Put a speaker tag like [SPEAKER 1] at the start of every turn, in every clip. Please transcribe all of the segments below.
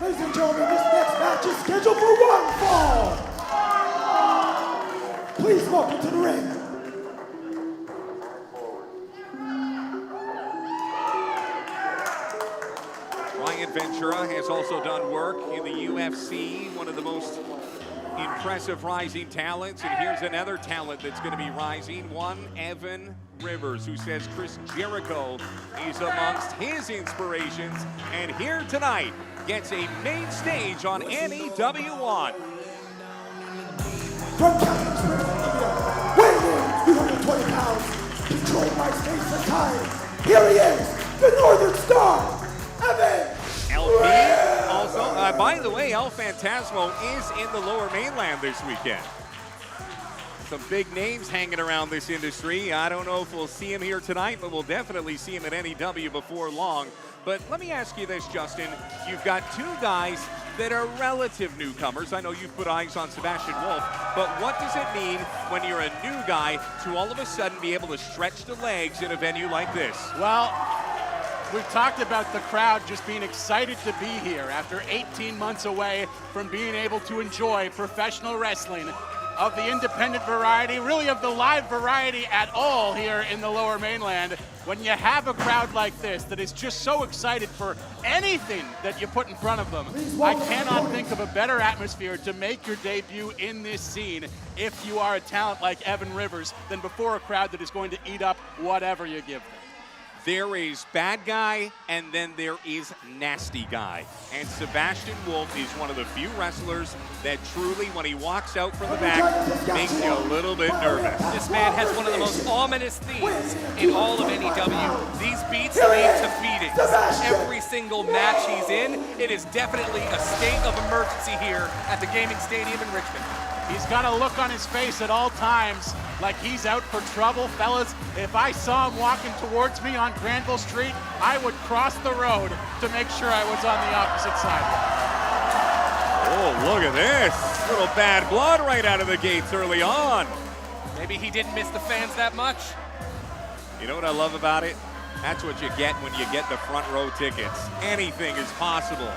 [SPEAKER 1] Ladies and gentlemen, this next match is scheduled for one fall. Please welcome to the ring.
[SPEAKER 2] Ryan Ventura has also done work in the UFC, one of the most impressive rising talents. And here's another talent that's going to be rising, one Evan Rivers, who says Chris Jericho is amongst his inspirations. And here tonight gets a main stage on NEW1.
[SPEAKER 1] From Captain Springs, India, weighing in 320 pounds, controlled by space and time. Here he is, the Northern Star, Evan
[SPEAKER 2] LP also, by the way, El Phantasmo is in the Lower Mainland this weekend. Some big names hanging around this industry. I don't know if we'll see him here tonight, but we'll definitely see him at NEW before long. But let me ask you this, Justin. You've got two guys that are relative newcomers. I know you've put eyes on Sebastian Wolfe, but what does it mean when you're a new guy to all of a sudden be able to stretch the legs in a venue like this?
[SPEAKER 3] Well, we've talked about the crowd just being excited to be here after 18 months away from being able to enjoy professional wrestling of the independent variety, really of the live variety at all here in the Lower Mainland. When you have a crowd like this that is just so excited for anything that you put in front of them, I cannot think of a better atmosphere to make your debut in this scene if you are a talent like Evan Rivers than before a crowd that is going to eat up whatever you give them.
[SPEAKER 2] There is bad guy, and then there is nasty guy. And Sebastian Wolfe is one of the few wrestlers that truly, when he walks out from the back, makes you a little bit nervous.
[SPEAKER 4] This man has one of the most ominous themes in all of NEW. These beats lead to beatings. Every single match he's in, it is definitely a state of emergency here at the Gaming Stadium in Richmond.
[SPEAKER 3] He's got a look on his face at all times like he's out for trouble. Fellas, if I saw him walking towards me on Granville Street, I would cross the road to make sure I was on the opposite side.
[SPEAKER 2] Oh, look at this. Little bad blood right out of the gates early on.
[SPEAKER 4] Maybe he didn't miss the fans that much.
[SPEAKER 2] You know what I love about it? That's what you get when you get the front row tickets. Anything is possible.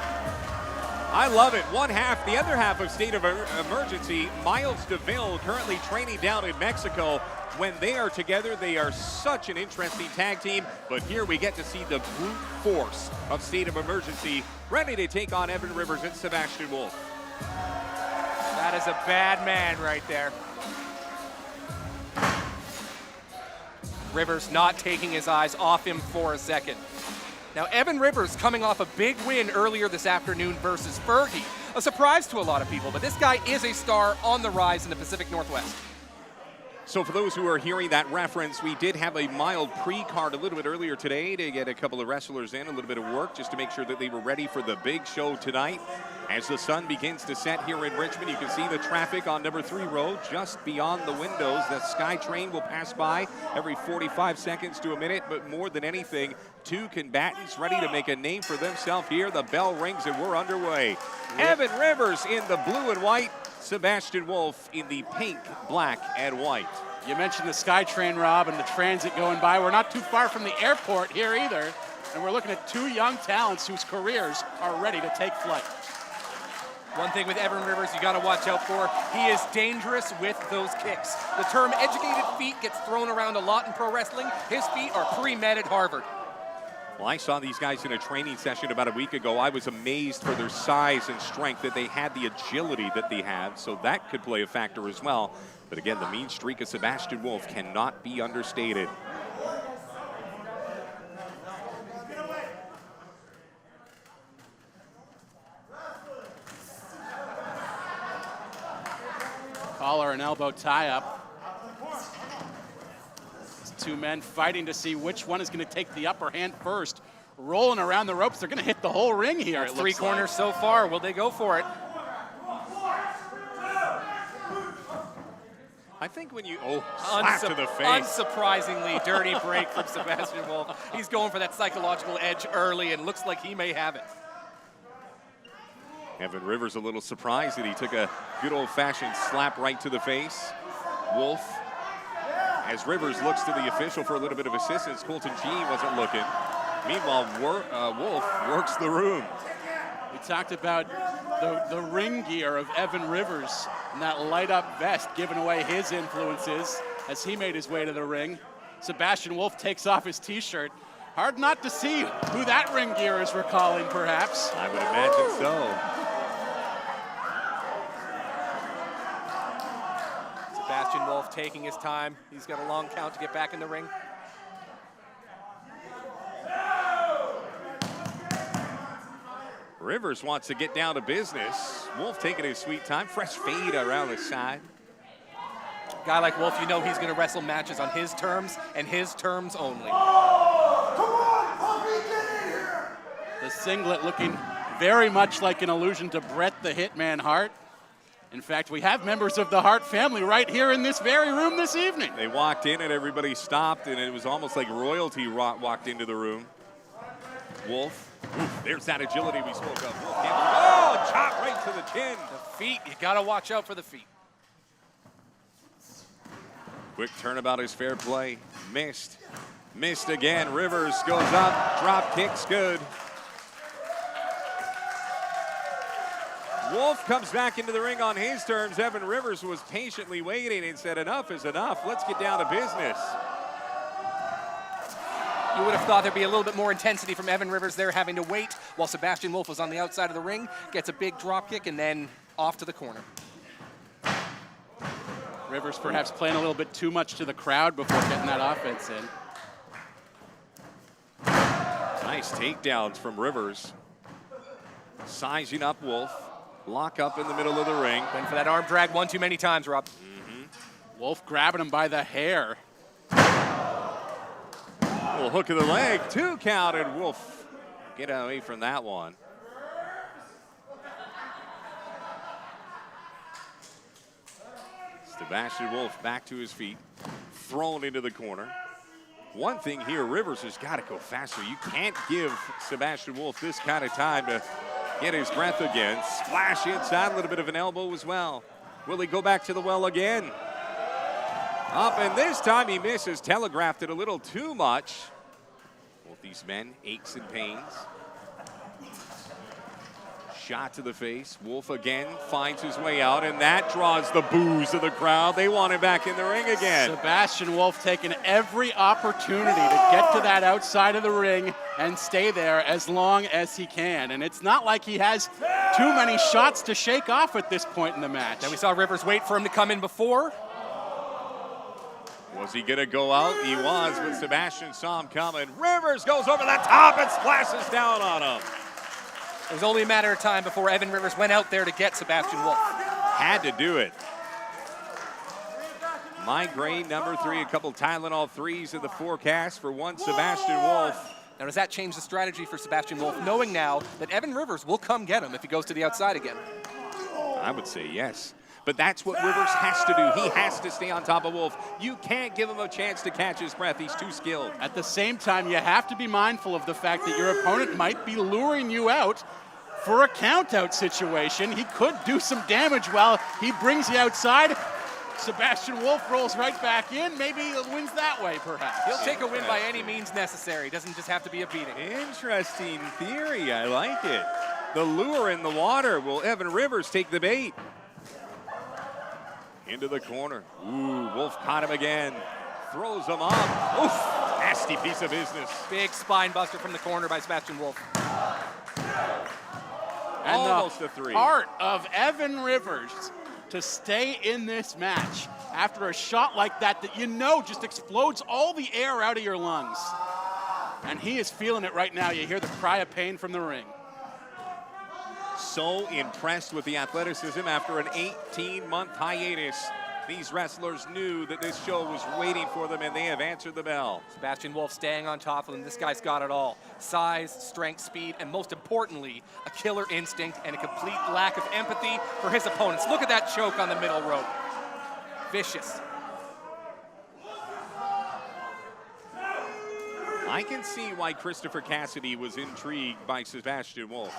[SPEAKER 2] I love it. One half, the other half of State of Emergency, Miles DeVille currently training down in Mexico. When they are together, they are such an interesting tag team. But here we get to see the brute force of State of Emergency, ready to take on Evan Rivers and Sebastian Wolfe.
[SPEAKER 4] That is a bad man right there. Rivers not taking his eyes off him for a second. Now, Evan Rivers coming off a big win earlier this afternoon versus Fergie. A surprise to a lot of people, but this guy is a star on the rise in the Pacific Northwest.
[SPEAKER 2] So for those who are hearing that reference, we did have a mild pre-card a little bit earlier today to get a couple of wrestlers in, a little bit of work just to make sure that they were ready for the big show tonight. As the sun begins to set here in Richmond, you can see the traffic on number 3 road just beyond the windows. The SkyTrain will pass by every 45 seconds to a minute, but more than anything, two combatants ready to make a name for themselves here. The bell rings and we're underway. Evan Rivers in the blue and white, Sebastian Wolfe in the pink, black, and white.
[SPEAKER 3] You mentioned the SkyTrain, Rob, and the transit going by. We're not too far from the airport here either, and we're looking at two young talents whose careers are ready to take flight.
[SPEAKER 4] One thing with Evan Rivers you got to watch out for, he is dangerous with those kicks. The term educated feet gets thrown around a lot in pro wrestling. His feet are pre-med at Harvard.
[SPEAKER 2] Well, I saw these guys in a training session about a week ago. I was amazed for their size and strength, that they had the agility that they have, so that could play a factor as well. But again, the mean streak of Sebastian Wolfe cannot be understated.
[SPEAKER 3] Collar and elbow tie-up. Two men fighting to see which one is going to take the upper hand first. Rolling around the ropes. They're going to hit the whole ring here.
[SPEAKER 4] That's 3 corners so far. Will they go for it?
[SPEAKER 2] I think when you, slap to the face.
[SPEAKER 4] Unsurprisingly, dirty break from Sebastian Wolfe. He's going for that psychological edge early and looks like he may have it.
[SPEAKER 2] Evan Rivers a little surprised that he took a good old-fashioned slap right to the face. Wolfe, as Rivers looks to the official for a little bit of assistance, Colton G wasn't looking. Meanwhile, Wolfe works the room.
[SPEAKER 3] We talked about the ring gear of Evan Rivers and that light-up vest giving away his influences as he made his way to the ring. Sebastian Wolfe takes off his T-shirt. Hard not to see who that ring gear is recalling, perhaps.
[SPEAKER 2] I would imagine so.
[SPEAKER 4] Sebastian Wolfe taking his time. He's got a long count to get back in the ring.
[SPEAKER 2] Rivers wants to get down to business. Wolfe taking his sweet time. Fresh fade around the side.
[SPEAKER 4] Guy like Wolfe, you know he's going to wrestle matches on his terms and his terms only.
[SPEAKER 3] The singlet looking very much like an allusion to Bret the Hitman Hart. In fact, we have members of the Hart family right here in this very room this evening.
[SPEAKER 2] They walked in and everybody stopped, and it was almost like royalty walked into the room. Wolfe, there's that agility we spoke of. Wolfe, oh, chop right to the chin.
[SPEAKER 4] The feet, you got to watch out for the feet.
[SPEAKER 2] Quick turnabout is fair play. Missed. Missed again. Rivers goes up. Drop kicks good. Wolfe comes back into the ring on his terms. Evan Rivers was patiently waiting and said, enough is enough. Let's get down to business.
[SPEAKER 4] You would have thought there'd be a little bit more intensity from Evan Rivers there, having to wait while Sebastian Wolfe was on the outside of the ring, gets a big drop kick, and then off to the corner.
[SPEAKER 3] Rivers perhaps playing a little bit too much to the crowd before getting that offense in.
[SPEAKER 2] Nice takedowns from Rivers. Sizing up Wolfe. Lock up in the middle of the ring.
[SPEAKER 4] Went for that arm drag one too many times, Rob.
[SPEAKER 3] Wolfe grabbing him by the hair.
[SPEAKER 2] Little hook of the leg. 2 count, and Wolfe get away from that one. Sebastian Wolfe back to his feet. Thrown into the corner. One thing here, Rivers has got to go faster. You can't give Sebastian Wolfe this kind of time to get his breath again. Splash inside, a little bit of an elbow as well. Will he go back to the well again? Up, and this time he misses. Telegraphed it a little too much. Both these men, aches and pains. Shot to the face. Wolfe again finds his way out, and that draws the boos of the crowd. They want him back in the ring again.
[SPEAKER 3] Sebastian Wolfe taking every opportunity to get to that outside of the ring and stay there as long as he can. And it's not like he has too many shots to shake off at this point in the match.
[SPEAKER 4] And we saw Rivers wait for him to come in before.
[SPEAKER 2] Was he going to go out? He was, but Sebastian saw him coming. Rivers goes over the top and splashes down on him.
[SPEAKER 4] It was only a matter of time before Evan Rivers went out there to get Sebastian Wolfe.
[SPEAKER 2] Had to do it. Migraine number 3, a couple Tylenol 3s in the forecast for one Sebastian Wolfe.
[SPEAKER 4] Now, does that change the strategy for Sebastian Wolfe, knowing now that Evan Rivers will come get him if he goes to the outside again?
[SPEAKER 2] I would say yes. But that's what Rivers has to do. He has to stay on top of Wolfe. You can't give him a chance to catch his breath. He's too skilled.
[SPEAKER 3] At the same time, you have to be mindful of the fact that your opponent might be luring you out for a count-out situation. He could do some damage while he brings you outside. Sebastian Wolfe rolls right back in. Maybe he wins that way, perhaps.
[SPEAKER 4] He'll take a win by any means necessary. Doesn't just have to be a beating.
[SPEAKER 2] Interesting theory. I like it. The lure in the water. Will Evan Rivers take the bait? Into the corner. Ooh, Wolfe caught him again. Throws him up. Oof, nasty piece of business.
[SPEAKER 4] Big spine buster from the corner by Sebastian Wolfe.
[SPEAKER 3] And
[SPEAKER 2] almost
[SPEAKER 3] the
[SPEAKER 2] a 3.
[SPEAKER 3] Part of Evan Rivers to stay in this match after a shot like that you know just explodes all the air out of your lungs. And he is feeling it right now. You hear the cry of pain from the ring.
[SPEAKER 2] So impressed with the athleticism after an 18-month hiatus. These wrestlers knew that this show was waiting for them, and they have answered the bell.
[SPEAKER 4] Sebastian Wolfe staying on top of him. This guy's got it all. Size, strength, speed, and most importantly, a killer instinct and a complete lack of empathy for his opponents. Look at that choke on the middle rope. Vicious.
[SPEAKER 2] I can see why Christopher Cassidy was intrigued by Sebastian Wolfe.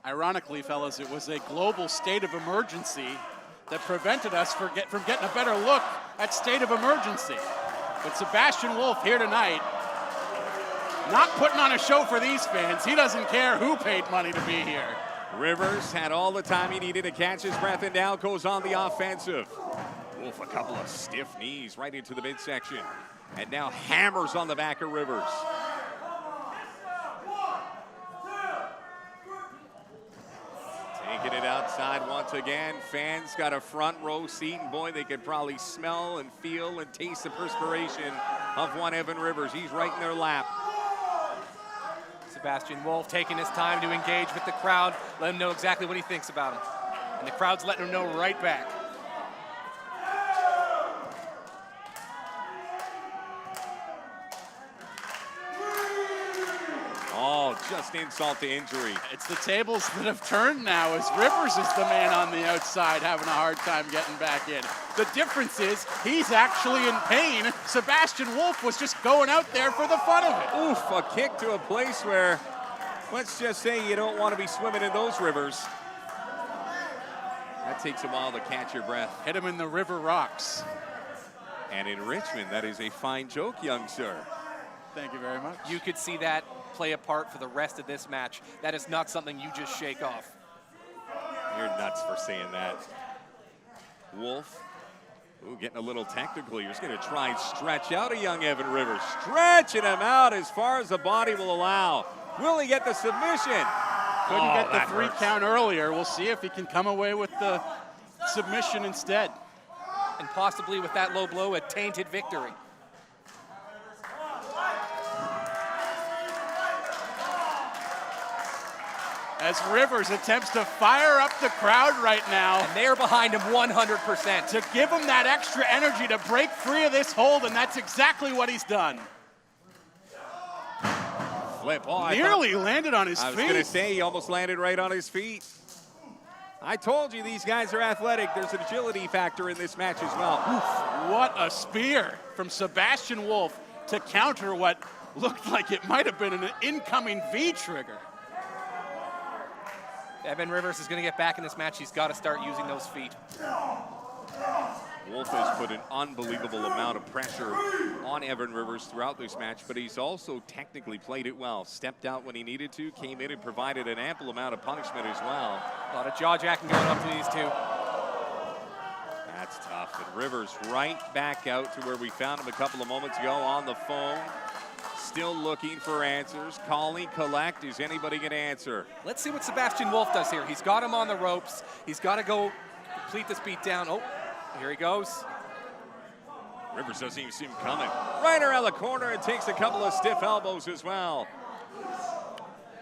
[SPEAKER 3] Ironically, fellas, it was a global state of emergency that prevented us from getting a better look at state of emergency. But Sebastian Wolfe here tonight Not putting on a show for these fans. He doesn't care who paid money to be here.
[SPEAKER 2] Rivers had all the time he needed to catch his breath and now goes on the offensive. Wolfe, a couple of stiff knees right into the midsection. And now hammers on the back of Rivers. Taking it outside once again. Fans got a front row seat, and boy, they could probably smell and feel and taste the perspiration of one Evan Rivers. He's right in their lap.
[SPEAKER 4] Sebastian Wolfe taking his time to engage with the crowd, let him know exactly what he thinks about him. And the crowd's letting him know right back.
[SPEAKER 2] Oh, just insult to injury.
[SPEAKER 3] It's the tables that have turned now as Rivers is the man on the outside having a hard time getting back in. The difference is he's actually in pain. Sebastian Wolfe was just going out there for the fun of it.
[SPEAKER 2] Oof, a kick to a place where, let's just say you don't want to be swimming in those rivers. That takes a while to catch your breath.
[SPEAKER 3] Hit him in the river rocks.
[SPEAKER 2] And in Richmond, that is a fine joke, young sir.
[SPEAKER 3] Thank you very much.
[SPEAKER 4] You could see that play a part for the rest of this match. That is not something you just shake off.
[SPEAKER 2] You're nuts for saying that. Wolfe, ooh, getting a little technical. He's going to try and stretch out a young Evan Rivers. Stretching him out as far as the body will allow. Will he get the submission?
[SPEAKER 3] Couldn't get the
[SPEAKER 2] that
[SPEAKER 3] 3
[SPEAKER 2] hurts.
[SPEAKER 3] count earlier. We'll see if he can come away with the submission instead.
[SPEAKER 4] And possibly with that low blow, a tainted victory.
[SPEAKER 3] As Rivers attempts to fire up the crowd right now.
[SPEAKER 4] And they are behind him 100%.
[SPEAKER 3] To give him that extra energy to break free of this hold, and that's exactly what he's done.
[SPEAKER 2] Flip. Oh,
[SPEAKER 3] Nearly landed on his feet.
[SPEAKER 2] I was going to say, he almost landed right on his feet. I told you these guys are athletic. There's an agility factor in this match as well.
[SPEAKER 3] Oof, what a spear from Sebastian Wolfe to counter what looked like it might have been an incoming V-trigger.
[SPEAKER 4] Evan Rivers is going to get back in this match. He's got to start using those feet.
[SPEAKER 2] Wolfe has put an unbelievable amount of pressure on Evan Rivers throughout this match, but he's also technically played it well. Stepped out when he needed to, came in and provided an ample amount of punishment as well.
[SPEAKER 4] A lot of jaw-jacking going up to these two.
[SPEAKER 2] That's tough. And Rivers right back out to where we found him a couple of moments ago on the phone. Still looking for answers. Calling, collect. Is anybody going to answer?
[SPEAKER 4] Let's see what Sebastian Wolfe does here. He's got him on the ropes. He's got to go complete this beat down. Oh, here he goes.
[SPEAKER 2] Rivers doesn't even see him coming. Right around the corner and takes a couple of stiff elbows as well.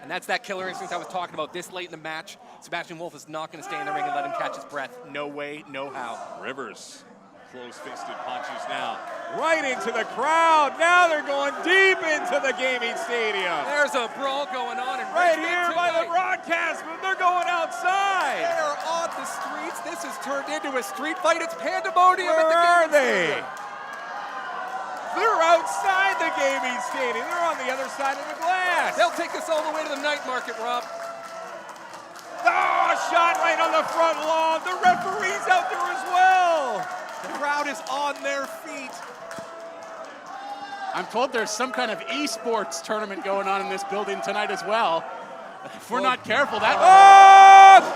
[SPEAKER 4] And that's that killer instinct I was talking about this late in the match. Sebastian Wolfe is not going to stay in the ring and let him catch his breath. No way, no how.
[SPEAKER 2] Rivers, close-fisted punches now. Right into the crowd. Now they're going deep into the gaming stadium.
[SPEAKER 4] There's a brawl going on in
[SPEAKER 2] Right
[SPEAKER 4] Richmond
[SPEAKER 2] here by the
[SPEAKER 4] tonight.
[SPEAKER 2] broadcast, but they're going outside.
[SPEAKER 4] They're on the streets. This has turned into a street fight. It's pandemonium
[SPEAKER 2] Where
[SPEAKER 4] at the
[SPEAKER 2] are
[SPEAKER 4] gaming
[SPEAKER 2] they?
[SPEAKER 4] stadium.
[SPEAKER 2] They're outside the gaming stadium. They're on the other side of the glass.
[SPEAKER 4] They'll take us all the way to the night market, Rob.
[SPEAKER 2] Oh, a shot right on the front lawn. The referee's out there as well.
[SPEAKER 4] The crowd is on their feet.
[SPEAKER 3] I'm told there's some kind of esports tournament going on in this building tonight as well. If we're not careful, that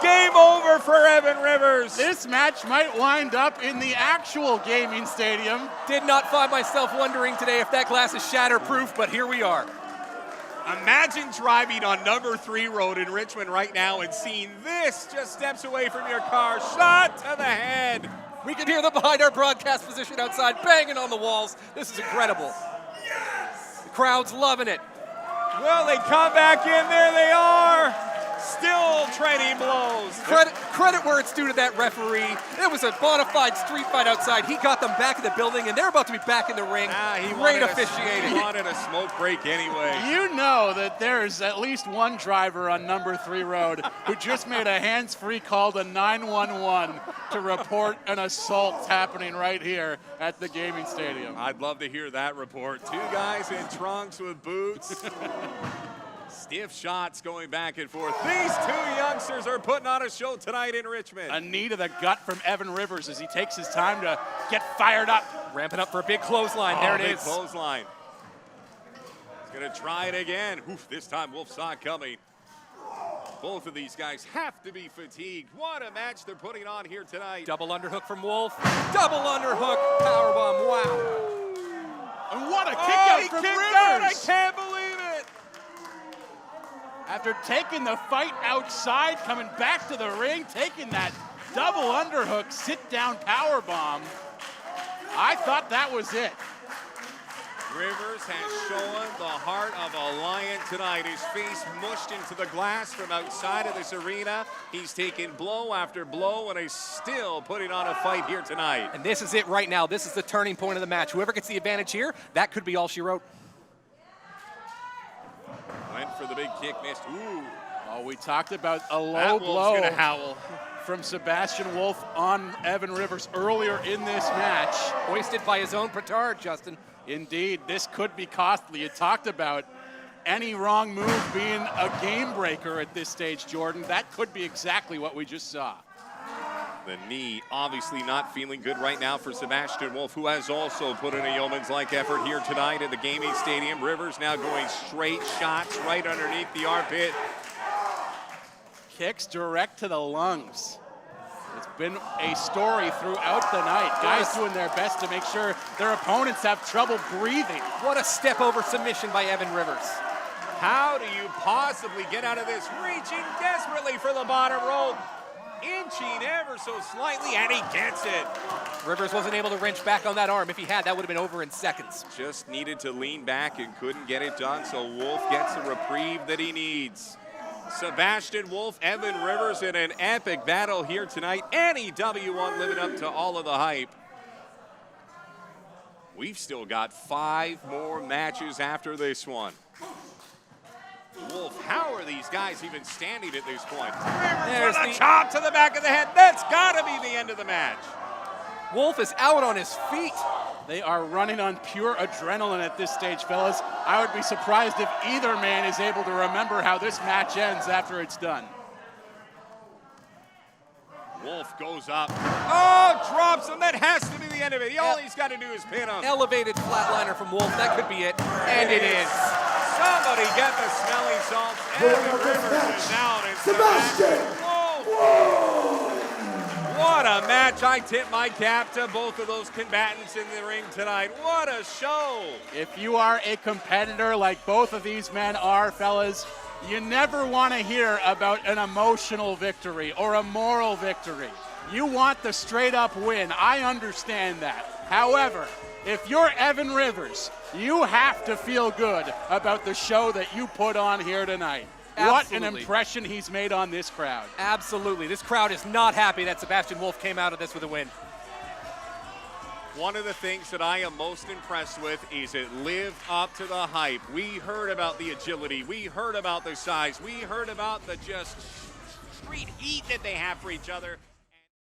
[SPEAKER 2] Game over for Evan Rivers.
[SPEAKER 3] this match might wind up in the actual gaming stadium.
[SPEAKER 4] Did not find myself wondering today if that glass is shatterproof, but here we are.
[SPEAKER 2] Imagine driving on number 3 road in Richmond right now and seeing this just steps away from your car. Shot to the head.
[SPEAKER 4] We can hear them behind our broadcast position outside banging on the walls. This is incredible. The crowd's loving it.
[SPEAKER 2] Well, they come back in. There they are. Still trading blows.
[SPEAKER 4] Credit where it's due to that referee. It was a bona fide street fight outside. He got them back in the building, and they're about to be back in the ring. Great officiating.
[SPEAKER 2] He wanted a smoke break anyway.
[SPEAKER 3] You know that there's at least one driver on number 3 road who just made a hands-free call to 911 to report an assault happening right here at the gaming stadium.
[SPEAKER 2] I'd love to hear that report. 2 guys in trunks with boots. Stiff shots going back and forth. These 2 youngsters are putting on a show tonight in Richmond.
[SPEAKER 3] A knee to the gut from Evan Rivers as he takes his time to get fired up.
[SPEAKER 4] Ramping up for a big clothesline. There it
[SPEAKER 2] big
[SPEAKER 4] is.
[SPEAKER 2] clothesline. Gonna try it again. Oof, this time Wolfe saw it coming. Both of these guys have to be fatigued. What a match they're putting on here tonight.
[SPEAKER 4] Double underhook from Wolfe. Double underhook. Powerbomb. Wow.
[SPEAKER 3] And what a kick out from Rivers.
[SPEAKER 2] I can't believe it.
[SPEAKER 3] After taking the fight outside, coming back to the ring, taking that double underhook, sit-down powerbomb. I thought that was it.
[SPEAKER 2] Rivers has shown the heart of a lion tonight. His face mushed into the glass from outside of this arena. He's taken blow after blow and is still putting on a fight here tonight.
[SPEAKER 4] And this is it right now. This is the turning point of the match. Whoever gets the advantage here, that could be all she wrote.
[SPEAKER 2] Went for the big kick, missed. Ooh.
[SPEAKER 3] Oh, we talked about a low
[SPEAKER 2] That
[SPEAKER 3] blow
[SPEAKER 2] Wolf's gonna howl.
[SPEAKER 3] from Sebastian Wolfe on Evan Rivers earlier in this match.
[SPEAKER 4] Hoisted by his own petard, Justin.
[SPEAKER 3] Indeed, this could be costly. You talked about any wrong move being a game breaker at this stage, Jordan. That could be exactly what we just saw.
[SPEAKER 2] The knee obviously not feeling good right now for Sebastian Wolfe, who has also put in a yeoman's-like effort here tonight at the gaming stadium. Rivers now going straight shots right underneath the armpit.
[SPEAKER 3] Kicks direct to the lungs. It's been a story throughout the night. Guys doing their best to make sure their opponents have trouble breathing.
[SPEAKER 4] What a step over submission by Evan Rivers.
[SPEAKER 2] How do you possibly get out of this? Reaching desperately for the bottom rope. Inching ever so slightly, and he gets it.
[SPEAKER 4] Rivers wasn't able to wrench back on that arm. If he had, that would have been over in seconds.
[SPEAKER 2] Just needed to lean back and couldn't get it done, so Wolfe gets the reprieve that he needs. Sebastian Wolfe, Evan Rivers in an epic battle here tonight. Any W1 living up to all of the hype. We've still got 5 more matches after this one. Wolfe, how are these guys even standing at this point? Rivers with a chop to the back of the head. That's got to be the end of the match.
[SPEAKER 4] Wolfe is out on his feet.
[SPEAKER 3] They are running on pure adrenaline at this stage, fellas. I would be surprised if either man is able to remember how this match ends after it's done.
[SPEAKER 2] Wolfe goes up. Oh, drops him. That has to be the end of it. All he's got to do is pin him.
[SPEAKER 4] Elevated flatliner from Wolfe. That could be it. And it is.
[SPEAKER 2] Somebody get the smelling salts. Evan Rivers is out. And
[SPEAKER 1] Sebastian
[SPEAKER 2] Wolfe. What a match. I tip my cap to both of those combatants in the ring tonight. What a show.
[SPEAKER 3] If you are a competitor like both of these men are, fellas, you never want to hear about an emotional victory or a moral victory. You want the straight up win. I understand that. However, if you're Evan Rivers, you have to feel good about the show that you put on here tonight.
[SPEAKER 4] Absolutely.
[SPEAKER 3] What an impression he's made on this crowd.
[SPEAKER 4] Absolutely. This crowd is not happy that Sebastian Wolfe came out of this with a win.
[SPEAKER 2] One of the things that I am most impressed with is it lived up to the hype. We heard about the agility. We heard about the size. We heard about the just street heat that they have for each other.